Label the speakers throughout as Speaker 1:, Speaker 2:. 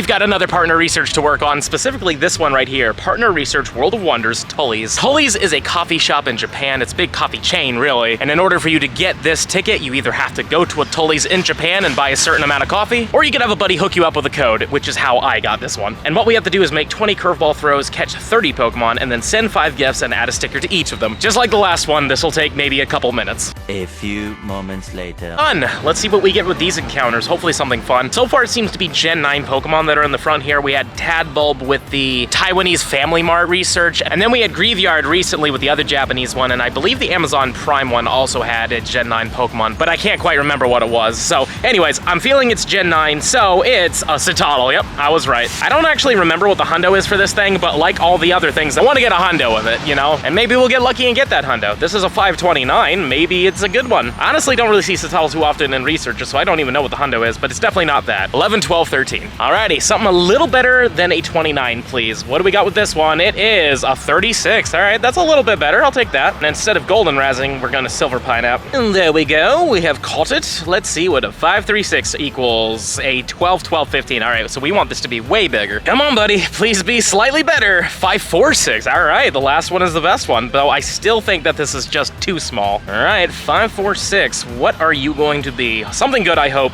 Speaker 1: we've got another partner research to work on, specifically this one right here, Partner Research World of Wonders, Tully's. Tully's is a coffee shop in Japan. It's a big coffee chain, really. And in order for you to get this ticket, you either have to go to a Tully's in Japan and buy a certain amount of coffee, or you can have a buddy hook you up with a code, which is how I got this one. And what we have to do is make 20 curveball throws, catch 30 Pokemon, and then send 5 gifts and add a sticker to each of them. Just like the last one, this will take maybe a couple minutes.
Speaker 2: A few moments later.
Speaker 1: Fun! Let's see what we get with these encounters. Hopefully something fun. So far it seems to be Gen 9 Pokemon that are in the front here. We had Tadbulb with the Taiwanese Family Mart research, and then we had Graveyard recently with the other Japanese one, and I believe the Amazon Prime one also had a Gen 9 Pokemon, but I can't quite remember what it was. So anyways, I'm feeling it's Gen 9, so it's a Citadel. Yep, I was right. I don't actually remember what the hundo is for this thing, but like all the other things, I want to get a hundo of it, you know? And maybe we'll get lucky and get that hundo. This is a 529, maybe it's a good one. I honestly don't really see Citadels too often in research, so I don't even know what the hundo is, but it's definitely not that. 11, 12, 13. Alrighty, something a little better than a 29, please. What do we got with this one? It is a 36. All right, that's a little bit better. I'll take that. And instead of golden razzing, we're gonna silver pineapple. And there we go. We have caught it. Let's see what a 536 equals a 12, 12, 15. All right, so we want this to be way bigger. Come on, buddy. Please be slightly better. 546. All right, the last one is the best one, though I still think that this is just too small. All right, 546. What are you going to be? Something good, I hope.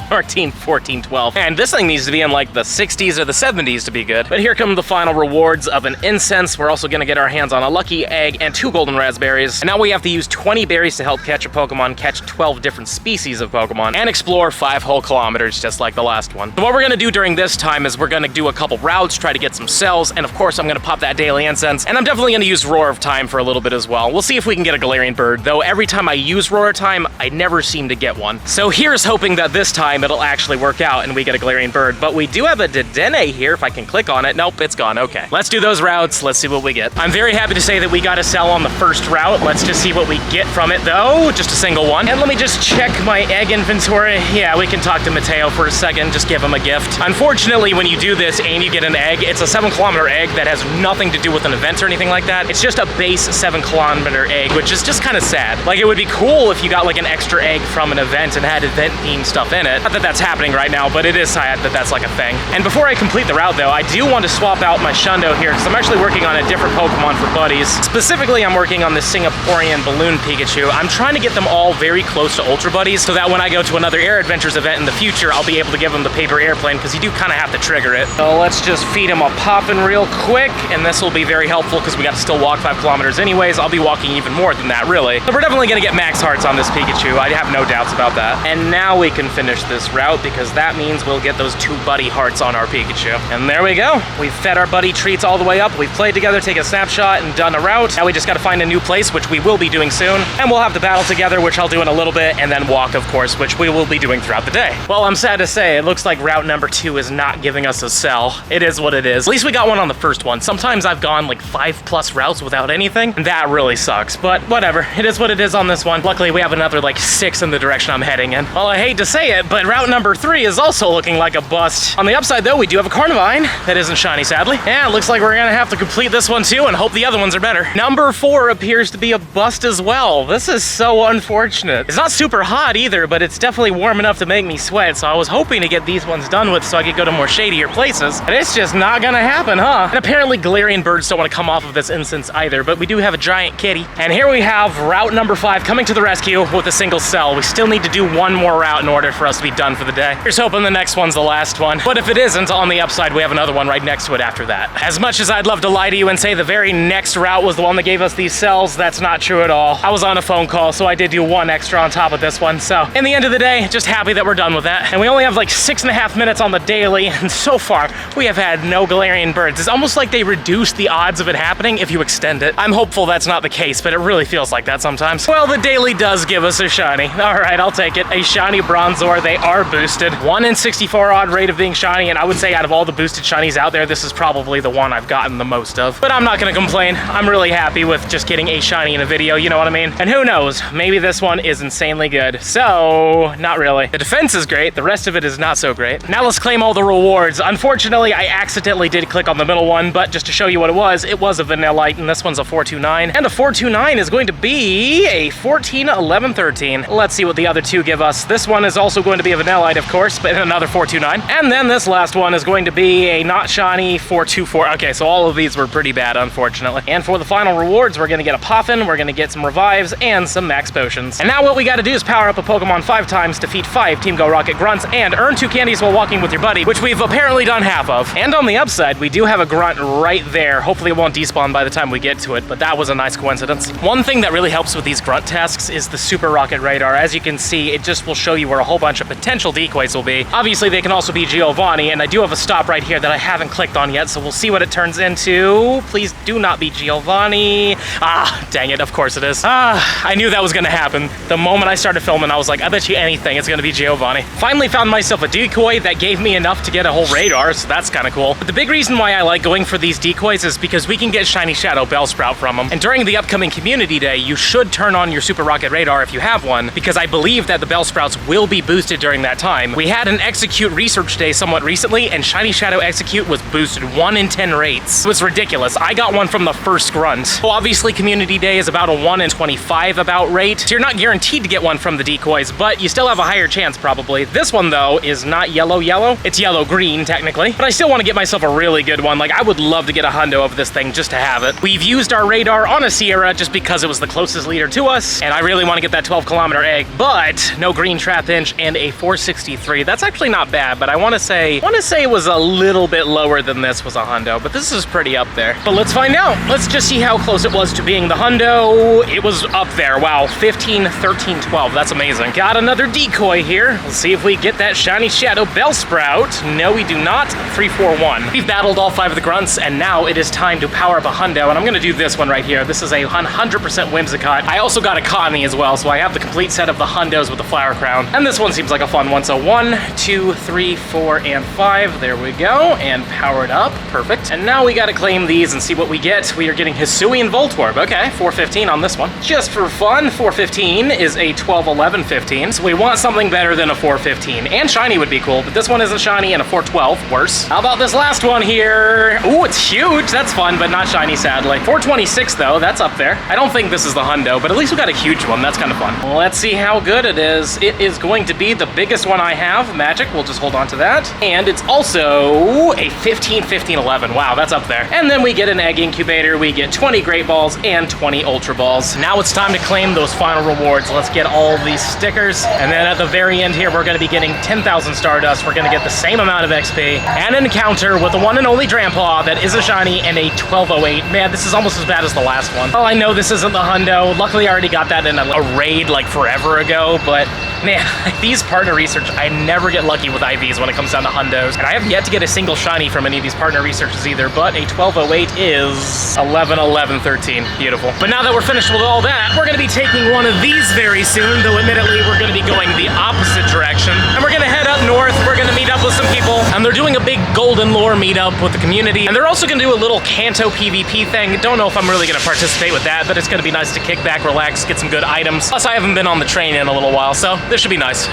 Speaker 1: 13, 14, 12. And this thing needs to be in like the 60s or the 70s to be good. But here come the final rewards of an incense. We're also gonna get our hands on a lucky egg and 2 golden raspberries. And now we have to use 20 berries to help catch a Pokemon, catch 12 different species of Pokemon, and explore 5 whole kilometers just like the last one. So what we're gonna do during this time is we're gonna do a couple routes, try to get some cells, and of course I'm gonna pop that daily incense, and I'm definitely gonna use Roar of Time for a little bit as well. We'll see if we can get a Galarian bird, though every time I use Roar of Time, I never seem to get one. So here's hoping that this time it'll actually work out and we get a Galarian bird. But we do have a Dedenne here if I can click on it. Nope, it's gone. Okay. Let's do those routes. Let's see what we get. I'm very happy to say that we got a cell on the first route. Let's just see what we get from it though. Just a single one. And let me just check my egg inventory. Yeah, we can talk to Mateo for a second. Just give him a gift. Unfortunately, when you do this and you get an egg, it's a 7-kilometer egg that has nothing to do with an event or anything like that. It's just a base 7-kilometer egg, which is just kind of sad. Like, it would be cool if you got like an extra egg from an event and had event-themed stuff in it. Not that that's happening right now, but it is sad that that's like a thing. And before I complete the route though, I do want to swap out my Shundo here because I'm actually working on a different Pokemon for buddies. Specifically, I'm working on the Singaporean Balloon Pikachu. I'm trying to get them all very close to Ultra Buddies so that when I go to another Air Adventures event in the future, I'll be able to give them the paper airplane because you do kind of have to trigger it. So let's just feed him a poppin' real quick, and this will be very helpful because we got to still walk 5 kilometers anyways. I'll be walking even more than that, really. But we're definitely gonna get max hearts on this Pikachu. I have no doubts about that. And now we can finish this route because that means we'll get those 2 buddy hearts on our Pikachu. And there we go. We've fed our buddy treats all the way up. We've played together, taken a snapshot, and done a route. Now we just gotta find a new place, which we will be doing soon. And we'll have to battle together, which I'll do in a little bit, and then walk, of course, which we will be doing throughout the day. Well, I'm sad to say, it looks like route number 2 is not giving us a cell. It is what it is. At least we got one on the first one. Sometimes I've gone like 5+ routes without anything, and that really sucks. But whatever, it is what it is on this one. Luckily, we have another like 6 in the direction I'm heading in. Well, I hate to say it, but route number 3 is also looking like a bust. On the upside though, we do have a Carnivine that isn't shiny, sadly. Yeah, it looks like we're gonna have to complete this one too and hope the other ones are better. Number 4 appears to be a bust as well. This is so unfortunate. It's not super hot either, but it's definitely warm enough to make me sweat, so I was hoping to get these ones done with so I could go to more shadier places. And it's just not gonna happen, huh? And apparently Galarian birds don't want to come off of this instance either, but we do have a giant kitty. And here we have route number 5 coming to the rescue with a single cell. We still need to do one more route in order for us to be done for the day. Here's hoping the next one's the last one. But if it isn't, on the upside, we have another one right next to it after that. As much as I'd love to lie to you and say the very next route was the one that gave us these cells, that's not true at all. I was on a phone call, so I did do 1 extra on top of this one. So in the end of the day, just happy that we're done with that. And we only have like 6.5 minutes on the daily, and so far, we have had no Galarian birds. It's almost like they reduce the odds of it happening if you extend it. I'm hopeful that's not the case, but it really feels like that sometimes. Well, the daily does give us a shiny. All right, I'll take it. A shiny Bronzor. They are boosted. 1 in 64 odd rate of being shiny, and I would say out of all the boosted shinies out there, this is probably the one I've gotten the most of. But I'm not gonna complain. I'm really happy with just getting a shiny in a video, you know what I mean? And who knows, maybe this one is insanely good. So, not really. The defense is great, the rest of it is not so great. Now let's claim all the rewards. Unfortunately, I accidentally did click on the middle one, but just to show you what it was a Vanillite, and this one's a 429. And a 429 is going to be a 14, 11, 13. Let's see what the other 2 give us. This one is also going to be a Vanillite, of course, but another 429. And then And this last one is going to be a not shiny 424. Okay, so all of these were pretty bad, unfortunately. And for the final rewards, we're gonna get a Poffin, we're gonna get some revives, and some max potions. And now what we gotta do is power up a Pokemon 5 times, defeat 5 Team Go Rocket grunts, and earn 2 candies while walking with your buddy, which we've apparently done half of. And on the upside, we do have a grunt right there. Hopefully it won't despawn by the time we get to it, but that was a nice coincidence. One thing that really helps with these grunt tasks is the Super Rocket Radar. As you can see, it just will show you where a whole bunch of potential decoys will be. Obviously, they can also be Giovanni, and I do have a stop right here that I haven't clicked on yet, so we'll see what it turns into. Please do not be Giovanni. Ah, dang it, of course it is. Ah, I knew that was gonna happen. The moment I started filming, I was like, I bet you anything it's gonna be Giovanni. Finally found myself a decoy that gave me enough to get a whole radar, so that's kind of cool. But the big reason why I like going for these decoys is because we can get Shiny Shadow Bellsprout from them. And during the upcoming Community Day, you should turn on your Super Rocket Radar if you have one, because I believe that the Bellsprouts will be boosted during that time. We had an Execute Research Day somewhat recently, and Shiny Shadow Execute was boosted 1 in 10 rates. It was ridiculous. I got one from the first grunt. So obviously Community Day is about a 1 in 25 about rate, so you're not guaranteed to get one from the decoys, but you still have a higher chance probably. This one though is not yellow. It's yellow-green technically, but I still want to get myself a really good one. Like I would love to get a hundo of this thing just to have it. We've used our radar on a Sierra just because it was the closest leader to us, and I really want to get that 12-kilometer egg, but no green trap inch and a 463. That's actually not bad, but I want to say it was a little bit lower than this was a hundo, but this is pretty up there. But let's find out. Let's just see how close it was to being the hundo. It was up there. Wow, 15, 13, 12. That's amazing. Got another decoy here. Let's see if we get that Shiny Shadow Bellsprout. No, we do not. 341. We've battled all 5 of the grunts, and now it is time to power up a hundo, and I'm gonna do this one right here. This is a 100% Whimsicott. I also got a Connie as well, so I have the complete set of the hundos with the flower crown. And this one seems like a fun one. So 1, 2, 3, 4, and 5. There we go. And power it up. Perfect. And now we gotta claim these and see what we get. We are getting Hisuian Voltorb. Okay, 415 on this one. Just for fun, 415 is a 1211 15. So we want something better than a 415. And shiny would be cool, but this one isn't shiny, and a 412, worse. How about this last one here? Ooh, it's huge. That's fun, but not shiny, sadly. 426 though, that's up there. I don't think this is the hundo, but at least we got a huge one. That's kind of fun. Let's see how good it is. It is going to be the biggest one I have. Magic, we'll just hold on to that. And it's also a 15, 15, 11. Wow, that's up there. And then we get an egg incubator. We get 20 Great Balls and 20 Ultra Balls. Now it's time to claim those final rewards. Let's get all these stickers. And then at the very end here, we're going to be getting 10,000 Stardust. We're going to get the same amount of XP and an encounter with the one and only Drampaw that is a shiny and a 1208. Man, this is almost as bad as the last one. Oh, I know this isn't the hundo. Luckily, I already got that in a raid like forever ago, but man, these partner research, I never get lucky with IVs when it comes down to hundos. And I have yet to get a single shiny from any of these partner researches either, but a 1208 is 11, 11, 13. Beautiful. But now that we're finished with all that, we're going to be taking one of these very soon, though admittedly, we're going to be going the opposite direction. And we're going to head up north. We're going to meet up with some people, and they're doing a big Golden Lore meetup with the community. And they're also going to do a little Kanto PvP thing. Don't know if I'm really going to participate with that, but it's going to be nice to kick back, relax, get some good items. Plus, I haven't been on the train in a little while, so this should be nice.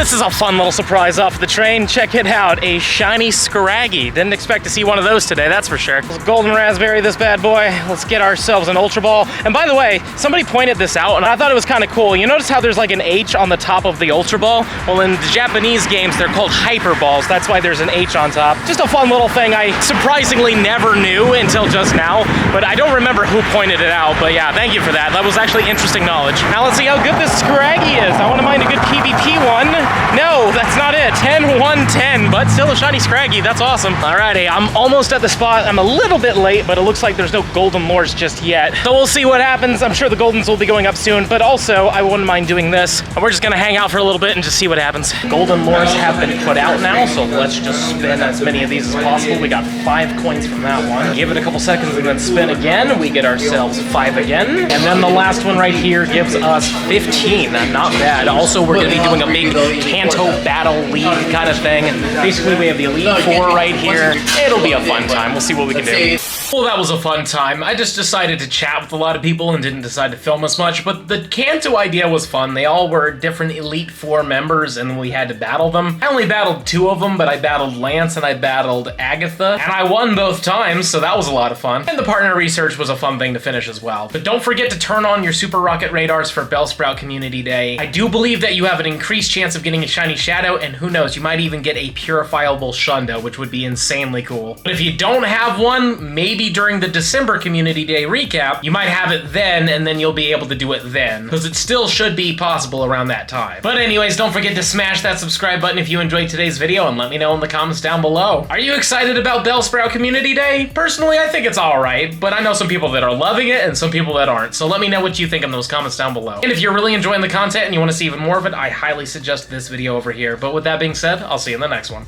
Speaker 1: This is a fun little surprise off the train. Check it out, a shiny Scraggy. Didn't expect to see one of those today, that's for sure. Let's golden raspberry this bad boy. Let's get ourselves an Ultra Ball. And by the way, somebody pointed this out and I thought it was kind of cool. You notice how there's like an H on the top of the Ultra Ball? Well, in the Japanese games, they're called Hyper Balls. That's why there's an H on top. Just a fun little thing I surprisingly never knew until just now, but I don't remember who pointed it out. But yeah, thank you for that. That was actually interesting knowledge. Now let's see how good this Scraggy is. I want to mind a good PvP one. No, that's not it. 10, 1, 10, but still a shiny Scraggy. That's awesome. Alrighty, I'm almost at the spot. I'm a little bit late, but it looks like there's no golden lures just yet. So we'll see what happens. I'm sure the goldens will be going up soon, but also I wouldn't mind doing this. And we're just gonna hang out for a little bit and just see what happens. Golden lures have been put out now, so let's just spin as many of these as possible. We got 5 coins from that one. Give it a couple seconds and then spin again. We get ourselves 5 again. And then the last one right here gives us 15. Not bad. Also, we're gonna be doing a big Kanto Battle League kind of thing. Basically, we have the Elite Four right here. It'll be a fun time. We'll see what we can do. Well, that was a fun time. I just decided to chat with a lot of people and didn't decide to film as much, but the Kanto idea was fun. They all were different Elite Four members, and we had to battle them. I only battled 2 of them, but I battled Lance and I battled Agatha, and I won both times, so that was a lot of fun. And the partner research was a fun thing to finish as well. But don't forget to turn on your Super Rocket radars for Bellsprout Community Day. I do believe that you have an increased chance of getting a Shiny Shadow, and who knows, you might even get a Purifiable Shundo, which would be insanely cool. But if you don't have one, maybe during the December Community Day recap, you might have it then, and then you'll be able to do it then, because it still should be possible around that time. But anyways, don't forget to smash that subscribe button if you enjoyed today's video, and let me know in the comments down below. Are you excited about Bellsprout Community Day? Personally, I think it's alright, but I know some people that are loving it and some people that aren't, so let me know what you think in those comments down below. And if you're really enjoying the content and you want to see even more of it, I highly suggest this video over here. But with that being said, I'll see you in the next one.